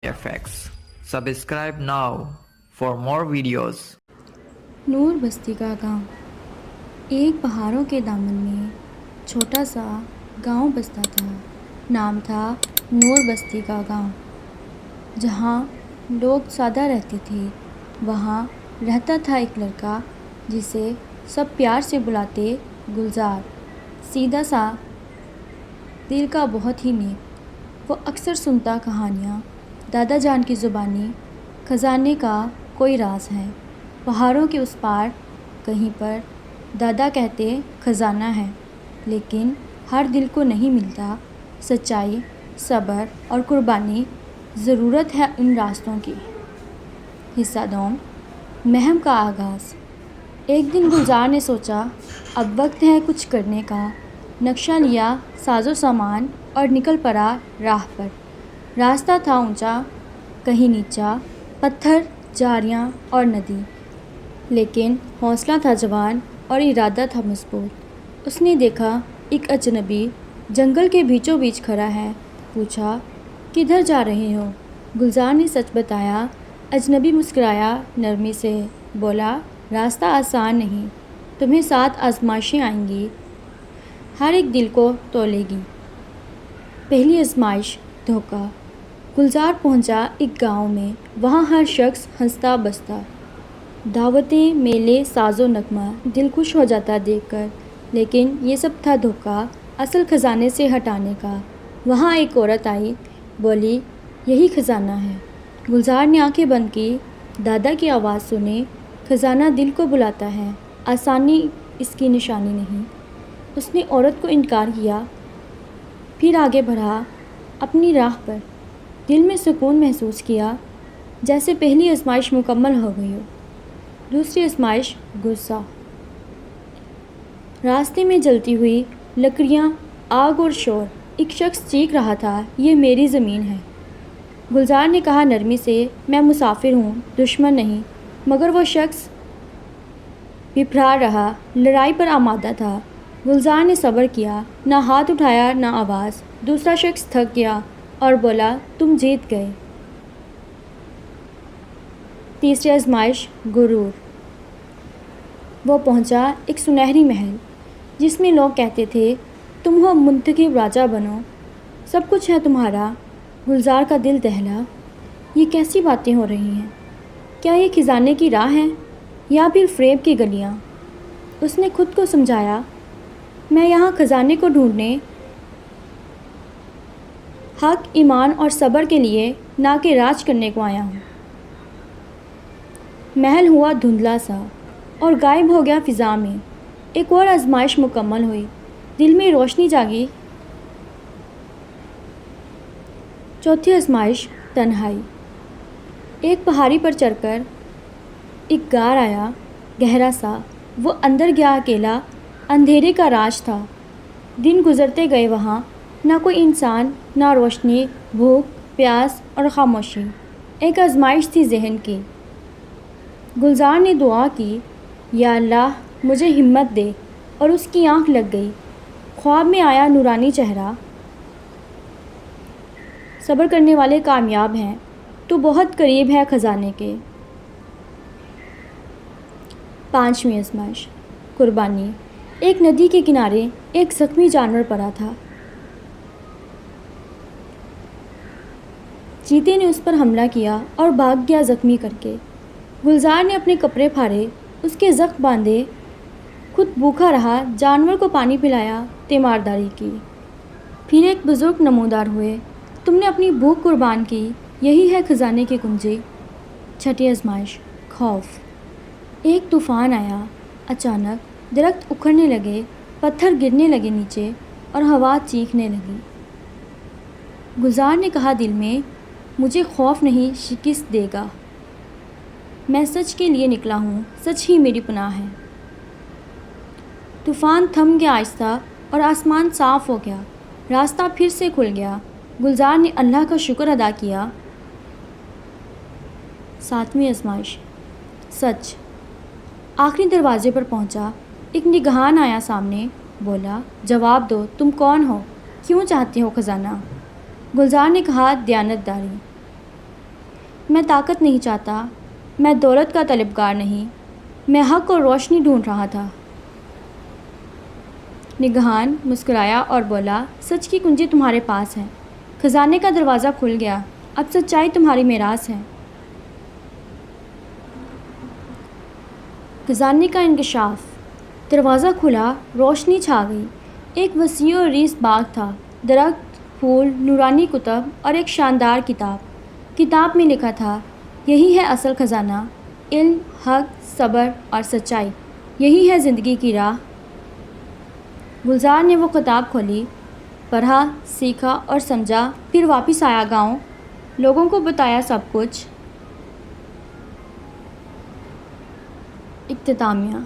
FX. Subscribe now for more videos. نور بستی کا گاؤں۔ ایک پہاڑوں کے دامن میں چھوٹا سا گاؤں بستا تھا۔ نام تھا نور بستی کا گاؤں۔ جہاں لوگ سادہ رہتے تھے وہاں رہتا تھا ایک لڑکا جسے سب پیار سے بلاتے گلزار۔ سیدھا سا، دل کا بہت ہی نیک۔ وہ اکثر سنتا کہانیاں دادا جان کی زبانی، خزانے کا کوئی راز ہے پہاڑوں کے اس پار کہیں پر۔ دادا کہتے خزانہ ہے لیکن ہر دل کو نہیں ملتا۔ سچائی، صبر اور قربانی ضرورت ہے ان راستوں کی۔ حصہ دوم، مہم کا آغاز۔ ایک دن گلزار نے سوچا اب وقت ہے کچھ کرنے کا۔ نقشہ لیا، ساز و سامان اور نکل پڑا راہ پر۔ راستہ تھا اونچا، کہیں نیچا، پتھر، جھاڑیاں اور ندی، لیکن حوصلہ تھا جوان اور ارادہ تھا مضبوط۔ اس نے دیکھا ایک اجنبی جنگل کے بیچوں بیچ کھڑا ہے۔ پوچھا کدھر جا رہے ہو؟ گلزار نے سچ بتایا۔ اجنبی مسکرایا نرمی سے، بولا راستہ آسان نہیں، تمہیں 7 آزمائشیں آئیں گی، ہر ایک دل کو تولے گی۔ پہلی آزمائش، دھوکہ۔ گلزار پہنچا ایک گاؤں میں، وہاں ہر شخص ہنستا بستا، دعوتیں، میلے، ساز و نغمہ، دل خوش ہو جاتا دیکھ کر۔ لیکن یہ سب تھا دھوکہ، اصل خزانے سے ہٹانے کا۔ وہاں ایک عورت آئی، بولی یہی خزانہ ہے۔ گلزار نے آنکھیں بند کی، دادا کی آواز سنی، خزانہ دل کو بلاتا ہے، آسانی اس کی نشانی نہیں۔ اس نے عورت کو انکار کیا، پھر آگے بڑھا اپنی راہ پر۔ دل میں سکون محسوس کیا، جیسے پہلی آزمائش مکمل ہو گئی ہو۔ دوسری آزمائش، غصہ۔ راستے میں جلتی ہوئی لکڑیاں، آگ اور شور۔ ایک شخص چیخ رہا تھا یہ میری زمین ہے۔ گلزار نے کہا نرمی سے میں مسافر ہوں، دشمن نہیں۔ مگر وہ شخص پھپھڑا رہا، لڑائی پر آمادہ تھا۔ گلزار نے صبر کیا، نہ ہاتھ اٹھایا نہ آواز۔ دوسرا شخص تھک گیا اور بولا تم جیت گئے۔ تیسری آزمائش، غرور۔ وہ پہنچا ایک سنہری محل جس میں لوگ کہتے تھے تم ہو منتخب راجا، بنو، سب کچھ ہے تمہارا۔ گلزار کا دل دہلا، یہ کیسی باتیں ہو رہی ہیں؟ کیا یہ خزانے کی راہ ہے یا پھر فریب کی گلیاں؟ اس نے خود کو سمجھایا میں یہاں خزانے کو ڈھونڈنے، حق، ایمان اور صبر کے لیے نہ کہ راج کرنے کو آیا ہوں۔ محل ہوا دھندلا سا اور غائب ہو گیا فضا میں۔ ایک اور آزمائش مکمل ہوئی، دل میں روشنی جاگی۔ چوتھی آزمائش، تنہائی۔ ایک پہاڑی پر چڑھ کر ایک غار آیا، گہرا سا۔ وہ اندر گیا اکیلا، اندھیرے کا راج تھا۔ دن گزرتے گئے وہاں، نہ کوئی انسان، نہ روشنی، بھوک، پیاس اور خاموشی۔ ایک آزمائش تھی ذہن کی۔ گلزار نے دعا کی یا اللہ مجھے ہمت دے، اور اس کی آنکھ لگ گئی۔ خواب میں آیا نورانی چہرہ، صبر کرنے والے کامیاب ہیں، تو بہت قریب ہے خزانے کے۔ پانچویں آزمائش، قربانی۔ ایک ندی کے کنارے ایک زخمی جانور پڑا تھا۔ چیتے نے اس پر حملہ کیا اور بھاگ گیا زخمی کر کے۔ گلزار نے اپنے کپڑے پھاڑے، اس کے زخم باندھے، خود بھوکا رہا، جانور کو پانی پلایا، تیمارداری کی۔ پھر ایک بزرگ نمودار ہوئے، تم نے اپنی بھوک قربان کی، یہی ہے خزانے کی کنجی۔ چھٹی آزمائش، خوف۔ ایک طوفان آیا، اچانک درخت اکھڑنے لگے، پتھر گرنے لگے نیچے اور ہوا چیخنے لگی۔ گلزار نے کہا دل میں مجھے خوف نہیں شکست دے گا، میں سچ کے لیے نکلا ہوں، سچ ہی میری پناہ ہے۔ طوفان تھم گیا آہستہ اور آسمان صاف ہو گیا، راستہ پھر سے کھل گیا۔ گلزار نے اللہ کا شکر ادا کیا۔ ساتویں آزمائش، سچ۔ آخری دروازے پر پہنچا، ایک نگہبان آیا سامنے، بولا جواب دو، تم کون ہو، کیوں چاہتے ہو خزانہ؟ گلزار نے کہا دیانت داری۔ میں طاقت نہیں چاہتا، میں دولت کا طلبگار نہیں، میں حق اور روشنی ڈھونڈ رہا تھا۔ نگہان مسکرایا اور بولا، سچ کی کنجی تمہارے پاس ہے، خزانے کا دروازہ کھل گیا، اب سچائی تمہاری میراث ہے۔ خزانے کا انکشاف۔ دروازہ کھلا، روشنی چھا گئی۔ ایک وسیع و عریض باغ تھا، درخت، پھول، نورانی کتب اور ایک شاندار کتاب۔ کتاب میں لکھا تھا، یہی ہے اصل خزانہ، علم، حق، صبر اور سچائی، یہی ہے زندگی کی راہ۔ گلزار نے وہ کتاب کھولی، پڑھا، سیکھا اور سمجھا، پھر واپس آیا گاؤں، لوگوں کو بتایا سب کچھ۔ اختتامیہ۔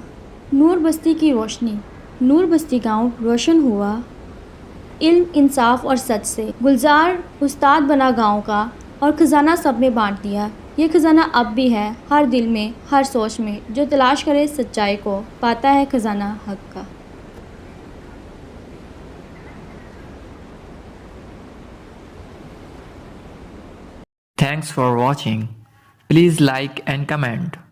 نور بستی کی روشنی۔ نور بستی گاؤں روشن ہوا علم، انصاف اور سچ سے۔ گلزار استاد بنا گاؤں کا اور خزانہ سب میں بانٹ دیا۔ یہ خزانہ اب بھی ہے، ہر دل میں، ہر سوچ میں۔ جو تلاش کرے سچائی کو، پاتا ہے خزانہ حق کا۔ Thanks for watching. Please like and comment.